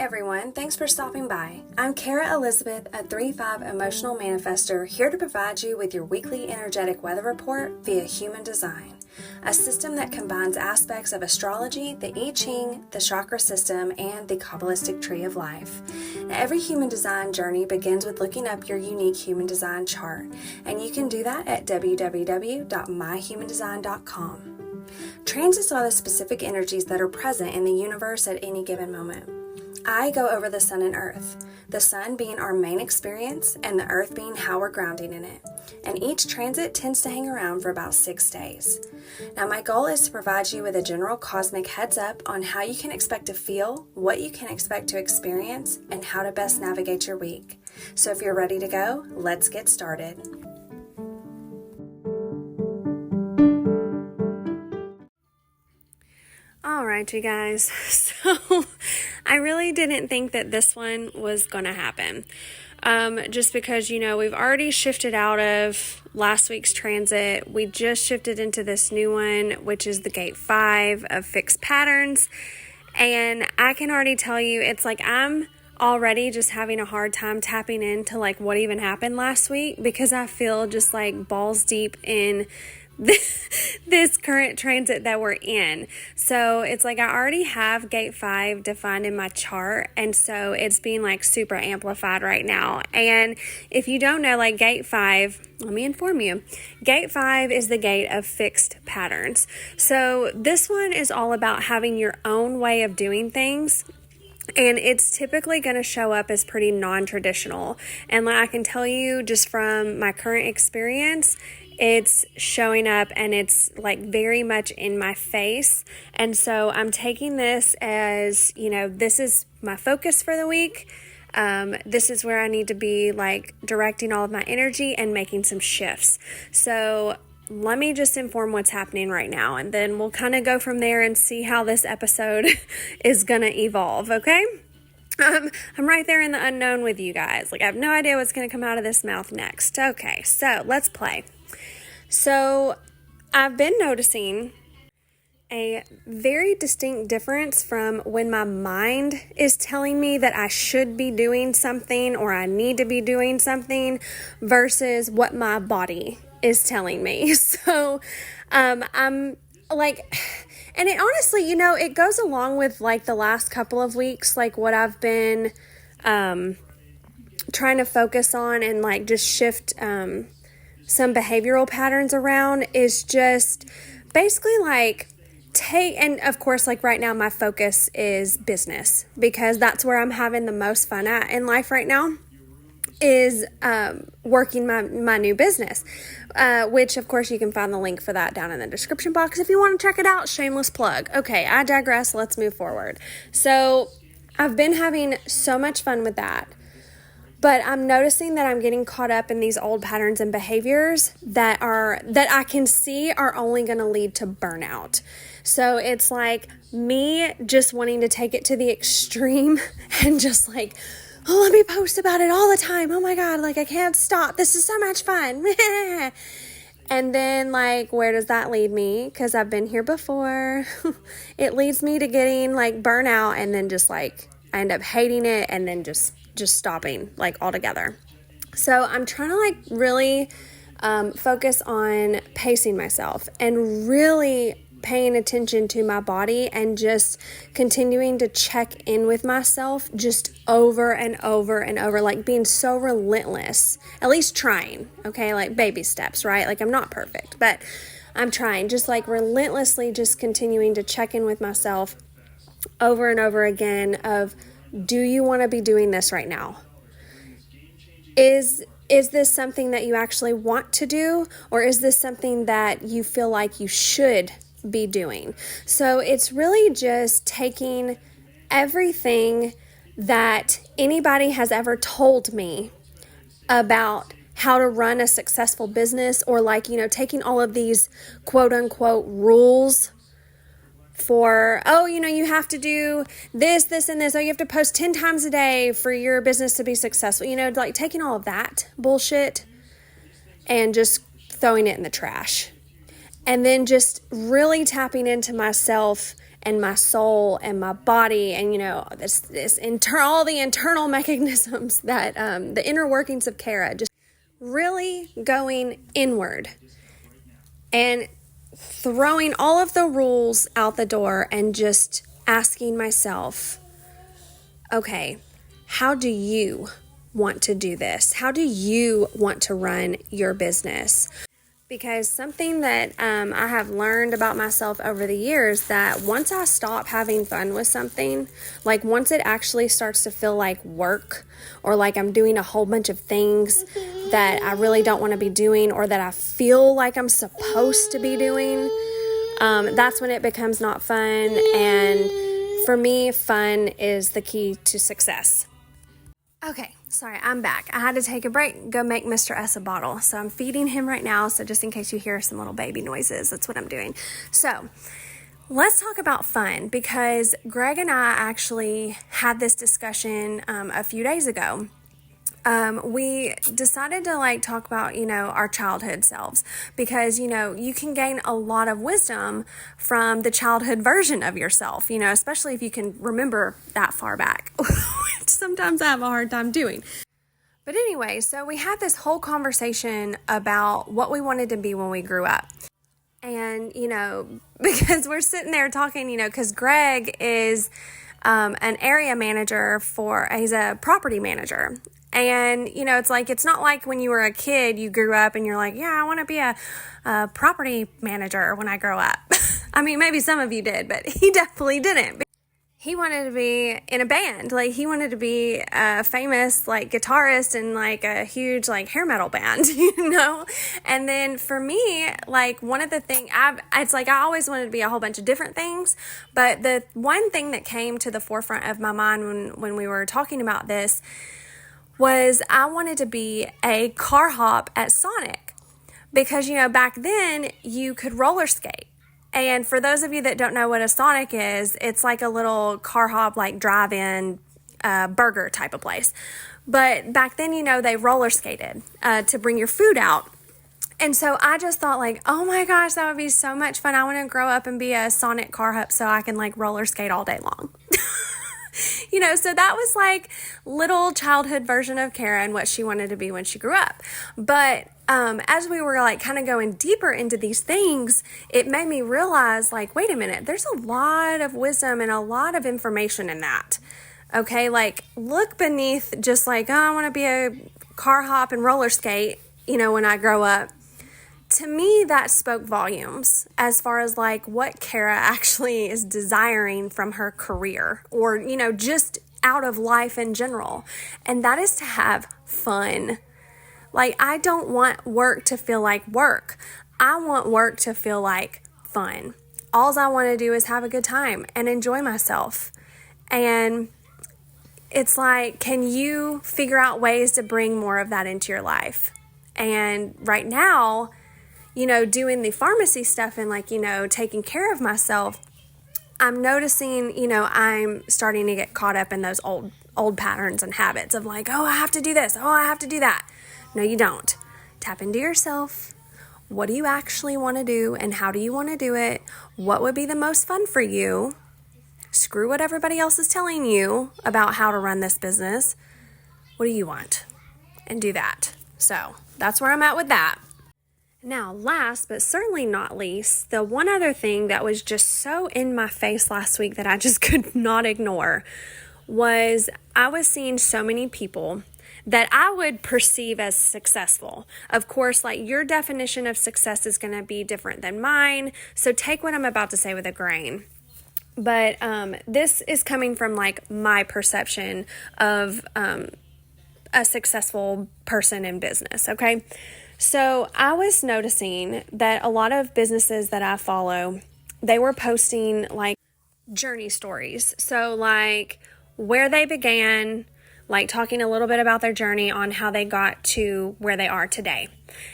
everyone, thanks for stopping by. I'm Kara Elizabeth, a 3-5 emotional manifester, here to provide you with your weekly energetic weather report via human design, a system that combines aspects of astrology, the I Ching, the chakra system, and the Kabbalistic tree of life. Now, every human design journey begins with looking up your unique human design chart, and you can do that at www.myhumandesign.com. Transits are the specific energies that are present in the universe at any given moment. I go over the sun and earth, the sun being our main experience and the earth being how we're grounding in it. And each transit tends to hang around for about 6 days. Now, my goal is to provide you with a general cosmic heads up on how you can expect to feel, what you can expect to experience, and how to best navigate your week. So if you're ready to go, let's get started. All right, you guys, so I really didn't think that this one was going to happen. Just because, we've already shifted out of last week's transit. We just shifted into this new one, which is the gate 5 of fixed patterns. And I can already tell you, it's like I'm already just having a hard time tapping into like what even happened last week, because I feel just like balls deep in this current transit that we're in. So it's like I already have gate 5 defined in my chart, and so it's being like super amplified right now. And if you don't know, like gate 5, let me inform you, gate 5 is the gate of fixed patterns. So this one is all about having your own way of doing things. And it's typically going to show up as pretty non-traditional. And like I can tell you just from my current experience, it's showing up and it's like very much in my face. And so I'm taking this as, this is my focus for the week. This is where I need to be like directing all of my energy and making some shifts. So let me just inform what's happening right now, and then we'll kind of go from there and see how this episode is going to evolve, okay? I'm right there in the unknown with you guys. Like I have no idea what's going to come out of this mouth next. Okay, so let's play. So I've been noticing a very distinct difference from when my mind is telling me that I should be doing something or I need to be doing something versus what my body is telling me. So I'm like, and it honestly, it goes along with like the last couple of weeks, like what I've been trying to focus on and like just shift some behavioral patterns around is just basically like and of course, like right now my focus is business, because that's where I'm having the most fun at in life right now, is working my new business, which of course you can find the link for that down in the description box if you want to check it out. Shameless plug. Okay, I digress. Let's move forward. So I've been having so much fun with that, but I'm noticing that I'm getting caught up in these old patterns and behaviors that I can see are only going to lead to burnout. So it's like me just wanting to take it to the extreme and just like, oh, let me post about it all the time. Oh my God, like I can't stop. This is so much fun. And then like, where does that lead me? Because I've been here before. It leads me to getting like burnout, and then just like I end up hating it and then just stopping like altogether. So I'm trying to like really focus on pacing myself and really paying attention to my body and just continuing to check in with myself just over and over and over, like being so relentless, at least trying, okay, like baby steps, right? Like I'm not perfect, but I'm trying, just like relentlessly just continuing to check in with myself over and over again of, do you want to be doing this right now? Is this something that you actually want to do, or is this something that you feel like you should be doing? So it's really just taking everything that anybody has ever told me about how to run a successful business, or like, taking all of these quote unquote rules for, you have to do this, and this, you have to post 10 times a day for your business to be successful, like taking all of that bullshit and just throwing it in the trash. And then just really tapping into myself and my soul and my body, and all the internal mechanisms that the inner workings of Kara, just really going inward and throwing all of the rules out the door and just asking myself, okay, how do you want to do this? How do you want to run your business? Because something that I have learned about myself over the years, that once I stop having fun with something, like once it actually starts to feel like work, or like I'm doing a whole bunch of things that I really don't want to be doing, or that I feel like I'm supposed to be doing, that's when it becomes not fun. And for me, fun is the key to success. Okay, sorry, I'm back. I had to take a break, go make Mr. S a bottle. So I'm feeding him right now. So just in case you hear some little baby noises, that's what I'm doing. So let's talk about fun, because Greg and I actually had this discussion a few days ago. We decided to talk about, our childhood selves, because, you can gain a lot of wisdom from the childhood version of yourself, especially if you can remember that far back, which sometimes I have a hard time doing. But anyway, so we had this whole conversation about what we wanted to be when we grew up. And, because we're sitting there talking, because Greg is an area manager he's a property manager. And, it's not like when you were a kid, you grew up and you're like, yeah, I want to be a property manager when I grow up. I mean, maybe some of you did, but he definitely didn't. He wanted to be in a band. He wanted to be a famous, guitarist in, a huge, hair metal band, And then for me, one of the things, I always wanted to be a whole bunch of different things. But the one thing that came to the forefront of my mind when we were talking about this was I wanted to be a car hop at Sonic, because, back then you could roller skate. And for those of you that don't know what a Sonic is, it's like a little car hop, drive-in burger type of place. But back then, they roller skated to bring your food out. And so I just thought oh my gosh, that would be so much fun. I want to grow up and be a Sonic car hop so I can roller skate all day long. So that was little childhood version of Kara and what she wanted to be when she grew up. But as we were kind of going deeper into these things, it made me realize wait a minute, there's a lot of wisdom and a lot of information in that. Okay, look beneath just oh, I want to be a car hop and roller skate, when I grow up. To me, that spoke volumes as far as what Kara actually is desiring from her career, or, just out of life in general. And that is to have fun. I don't want work to feel like work. I want work to feel like fun. All I want to do is have a good time and enjoy myself. And it's can you figure out ways to bring more of that into your life? And right now, doing the pharmacy stuff and taking care of myself, I'm noticing, I'm starting to get caught up in those old patterns and habits of oh, I have to do this. Oh, I have to do that. No, you don't. Tap into yourself. What do you actually want to do, and how do you want to do it? What would be the most fun for you? Screw what everybody else is telling you about how to run this business. What do you want? And do that. So that's where I'm at with that. Now, last but certainly not least, the one other thing that was just so in my face last week that I just could not ignore was I was seeing so many people that I would perceive as successful. Of course, your definition of success is going to be different than mine, so take what I'm about to say with a grain. But this is coming from my perception of a successful person in business, okay? So I was noticing that a lot of businesses that I follow, they were posting journey stories. So where they began, talking a little bit about their journey on how they got to where they are today.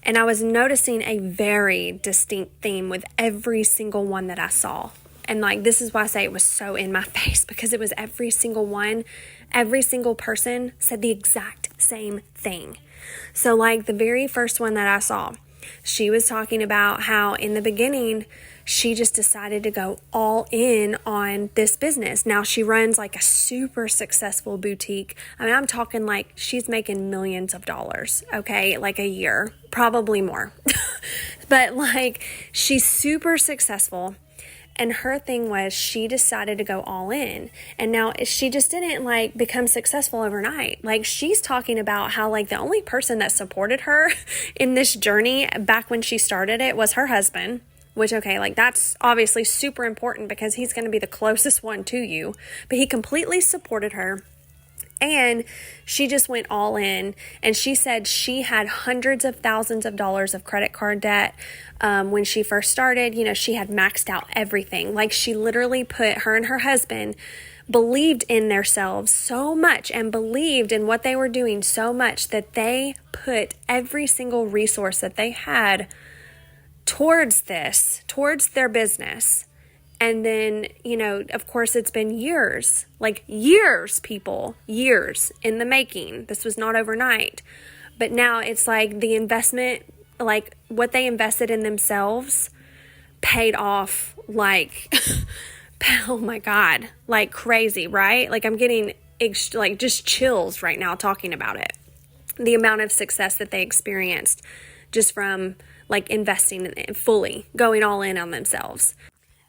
And I was noticing a very distinct theme with every single one that I saw. And this is why I say it was so in my face, because it was every single one, every single person said the exact same thing. So the very first one that I saw, she was talking about how in the beginning she just decided to go all in on this business. Now she runs like a super successful boutique. I mean, I'm talking like she's making millions of dollars, okay, like a year, probably more. But like she's super successful. And her thing was she decided to go all in. And now she just didn't like become successful overnight. Like she's talking about how like the only person that supported her in this journey back when she started it was her husband. Which, okay, like that's obviously super important because he's going to be the closest one to you. But he completely supported her. And she just went all in. And she said she had hundreds of thousands of dollars of credit card debt when she first started. You know, she had maxed out everything. Like she literally her and her husband believed in themselves so much and believed in what they were doing so much that they put every single resource that they had towards their business. And then, you know, of course, it's been years, like years, people, years in the making. This was not overnight. But now it's like the investment, like what they invested in themselves paid off like, oh my God, like crazy, right? Like I'm getting like just chills right now talking about it. The amount of success that they experienced just from like investing in it fully, going all in on themselves.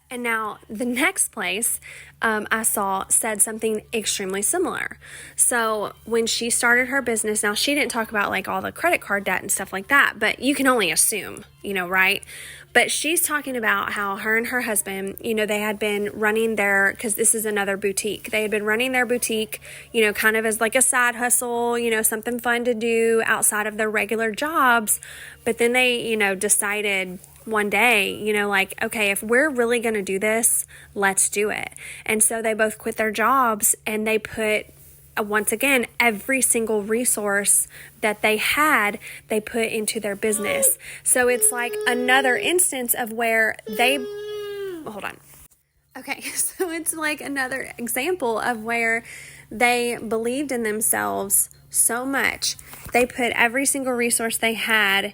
And now the next place I saw said something extremely similar. So when she started her business, now she didn't talk about like all the credit card debt and stuff like that, but you can only assume, you know, right? But she's talking about how her and her husband, you know, they had been running because this is another boutique. They had been running their boutique, you know, kind of as like a side hustle, you know, something fun to do outside of their regular jobs. But then they, you know, decided one day, you know, like, okay, if we're really going to do this, let's do it. And so they both quit their jobs and they put, once again, every single resource that they had, they put into their business. So it's like another instance of where hold on. Okay, so it's like another example of where they believed in themselves so much. They put every single resource they had,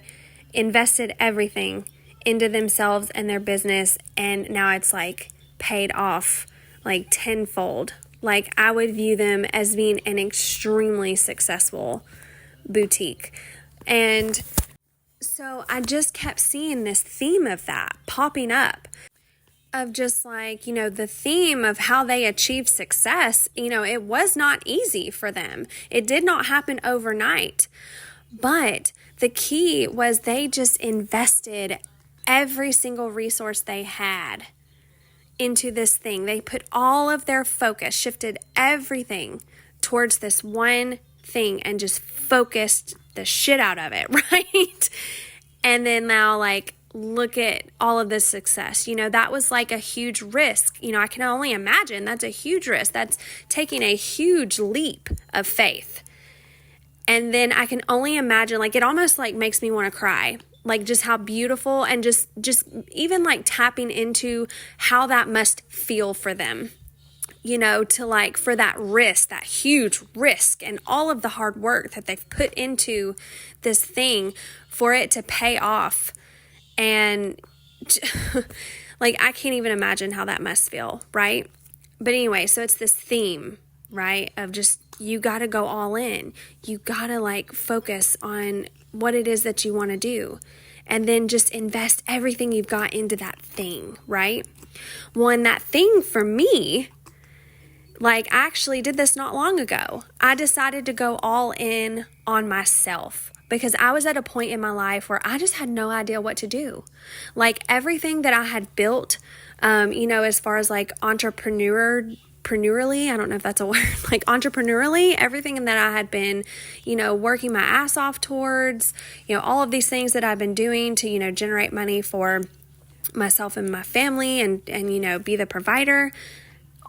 invested everything into themselves and their business, and now it's like paid off like tenfold. Like I would view them as being an extremely successful boutique. And so I just kept seeing this theme of that popping up, of just like, you know, the theme of how they achieved success. You know, it was not easy for them. It did not happen overnight. But the key was they just invested every single resource they had into this thing. They put all of their focus, shifted everything towards this one thing and just focused the shit out of it, right? And then now, like, look at all of this success. You know, that was like a huge risk. You know, I can only imagine that's a huge risk. That's taking a huge leap of faith. And then I can only imagine, like, it almost like makes me want to cry. Like just how beautiful, and just even like tapping into how that must feel for them, you know, to like for that risk, that huge risk, and all of the hard work that they've put into this thing for it to pay off. And like, I can't even imagine how that must feel, right? But anyway, so it's this theme, right, of just, you got to go all in. You got to like focus on what it is that you want to do, and then just invest everything you've got into that thing, right? Well, and that thing for me, like I actually did this not long ago. I decided to go all in on myself because I was at a point in my life where I just had no idea what to do. Like everything that I had built, you know, as far as like entrepreneurially, I don't know if that's a word, like entrepreneurially, everything that I had been, you know, working my ass off towards, you know, all of these things that I've been doing to, you know, generate money for myself and my family and, you know, be the provider,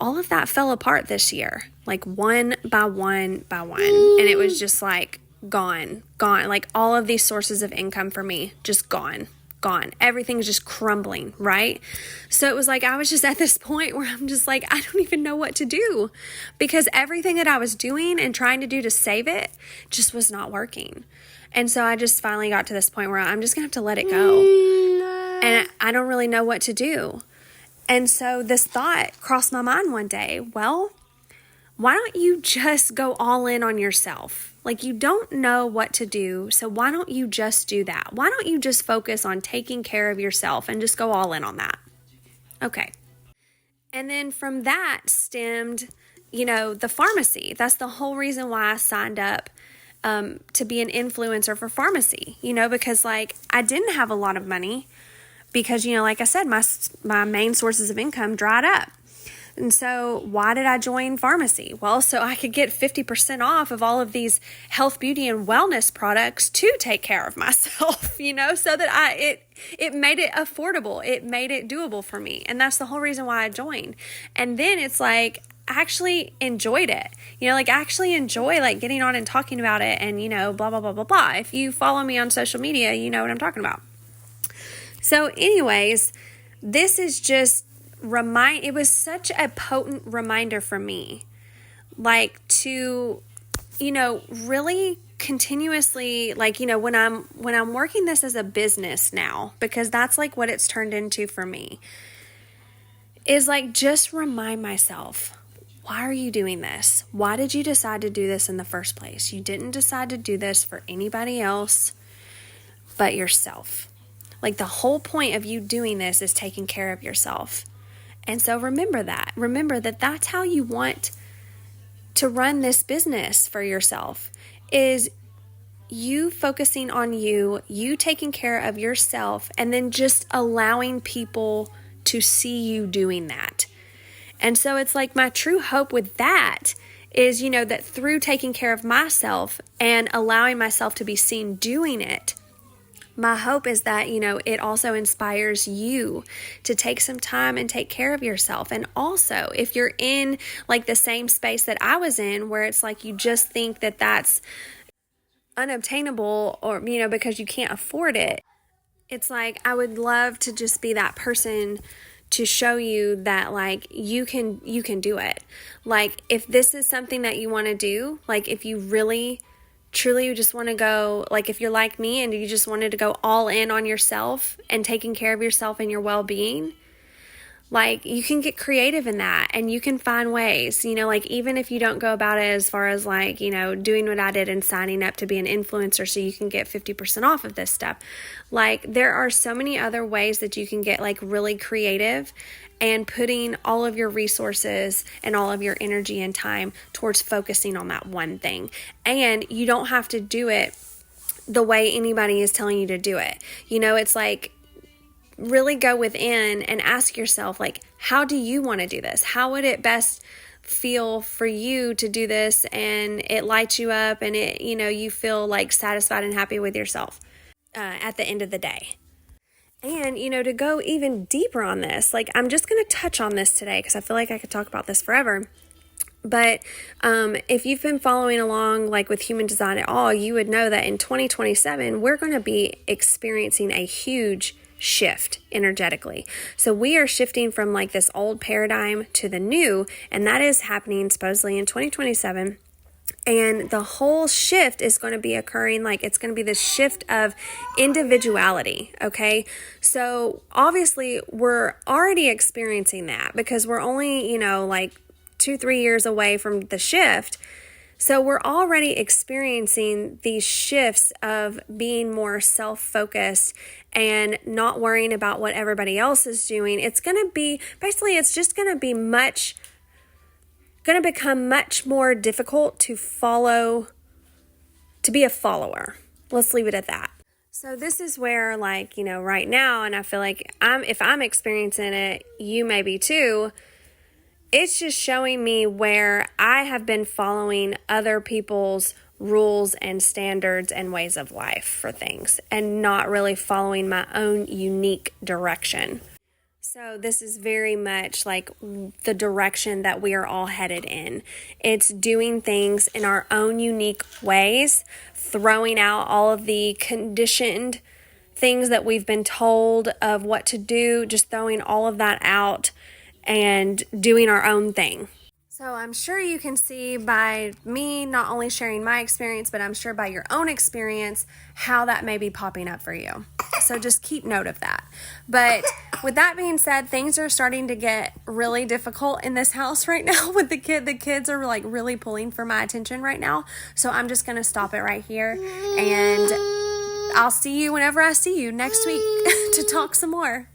all of that fell apart this year, like one by one by one. And it was just like gone, like all of these sources of income for me, just gone. Everything's just crumbling, right? So it was like I was just at this point where I'm just like, I don't even know what to do, because everything that I was doing and trying to do to save it just was not working. And so I just finally got to this point where I'm just gonna have to let it go. and I don't really know what to do. And so this thought crossed my mind one day, well, why don't you just go all in on yourself? Like, you don't know what to do, so why don't you just do that? Why don't you just focus on taking care of yourself and just go all in on that? Okay. And then from that stemmed, the pharmacy. That's the whole reason why I signed up to be an influencer for pharmacy, because like I didn't have a lot of money because, like I said, my main sources of income dried up. And so why did I join pharmacy? Well, so I could get 50% off of all of these health, beauty, and wellness products to take care of myself, so that it made it affordable. It made it doable for me. And that's the whole reason why I joined. And then it's like, I actually enjoyed it. I actually enjoy like getting on and talking about it and, blah, blah, blah, blah, blah. If you follow me on social media, you know what I'm talking about. So anyways, this is just it was such a potent reminder for me, like to, really continuously, like, when I'm working this as a business now, because that's like what it's turned into for me, is like, just remind myself, why are you doing this? Why did you decide to do this in the first place? You didn't decide to do this for anybody else but yourself. Like, the whole point of you doing this is taking care of yourself. And so remember that. Remember that that's how you want to run this business for yourself, is you focusing on you taking care of yourself, and then just allowing people to see you doing that. And so it's like my true hope with that is, that through taking care of myself and allowing myself to be seen doing it, my hope is that, it also inspires you to take some time and take care of yourself. And also, if you're in like the same space that I was in, where it's like you just think that that's unobtainable, or, because you can't afford it, it's like I would love to just be that person to show you that like you can do it. Like, if this is something that you want to do, like if you really truly you just want to go, like if you're like me and you just wanted to go all in on yourself and taking care of yourself and your well-being, like you can get creative in that, and you can find ways, like even if you don't go about it as far as like, doing what I did and signing up to be an influencer so you can get 50% off of this stuff. Like, there are so many other ways that you can get like really creative and putting all of your resources and all of your energy and time towards focusing on that one thing. And you don't have to do it the way anybody is telling you to do it. It's like, really go within and ask yourself, like, how do you want to do this? How would it best feel for you to do this, and it lights you up, and it, you feel like satisfied and happy with yourself at the end of the day. And, to go even deeper on this, like, I'm just going to touch on this today because I feel like I could talk about this forever. But if you've been following along like with human design at all, you would know that in 2027, we're going to be experiencing a huge shift energetically. So we are shifting from like this old paradigm to the new, and that is happening supposedly in 2027. And the whole shift is going to be occurring, like it's going to be this shift of individuality, okay? So obviously we're already experiencing that because we're only, like 2-3 years away from the shift. So we're already experiencing these shifts of being more self-focused and not worrying about what everybody else is doing. It's going to be, basically, it's just going to be going to become much more difficult to be a follower. Let's leave it at that. So this is where, like, right now, and I feel like if I'm experiencing it, you may be too. It's just showing me where I have been following other people's rules and standards and ways of life for things and not really following my own unique direction. So this is very much like the direction that we are all headed in. It's doing things in our own unique ways, throwing out all of the conditioned things that we've been told of what to do, just throwing all of that out and doing our own thing. So I'm sure you can see by me not only sharing my experience, but I'm sure by your own experience, how that may be popping up for you. So just keep note of that. But with that being said, things are starting to get really difficult in this house right now with the kid. The kids are like really pulling for my attention right now. So I'm just going to stop it right here. And I'll see you whenever I see you next week to talk some more.